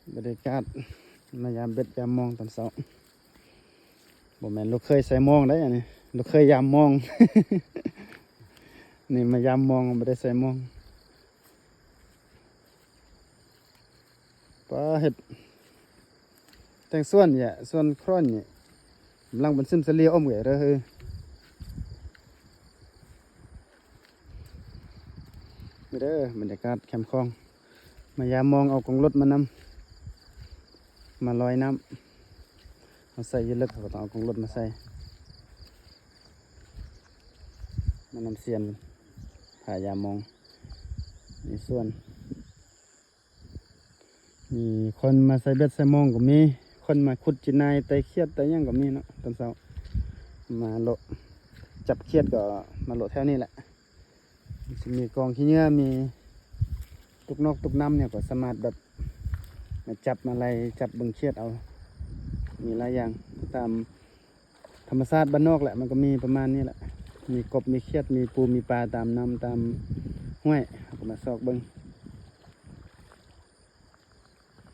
บรรยากาศมายามเบ็ดยามมองตอนเช้าบ่แม่นลูกเคยใส่มองได้อันนี้ลูกเคยยามมอง นี่มายามมองไม่ได้ใส่มองปลาเห็ดแต่งส่วนเนี่ยส่วนคร่อนเนี่ยกำลังเป็นซึมเสลียอมเหวเด้อเฮ้ยนี่เด้อบรรยากาศแคมป์คลองมายามมองเอากองรถมานำมาลอยน้ำเอาใส่ยืดเล็กเขาก็ต้องเอากองรถมาใส่มานำเสียนผ่ายามมองมีส่วนมีคนมาใส่เบ็ดใส่มองก็มีคนมาขุดจีนายไตเขียดไตหยังก็มีเนาะตอนเช้ามาโลจับเขียดก็มาโลแถวนี้แหละจะมีกองขี้เหงื่อมีตุกนกตุกน้ำเนี่ยก็สามารถแบบมาจับมาอะไรจับเบิ่งเขียดเอามีหลายอย่างตามธรรมชาติบ้านนอกแหละมันก็มีประมาณนี้แหละมีกบมีเขียดมีปูมีปลาตามน้ำตามห้วยเอาก็มาซอกเบิ่ง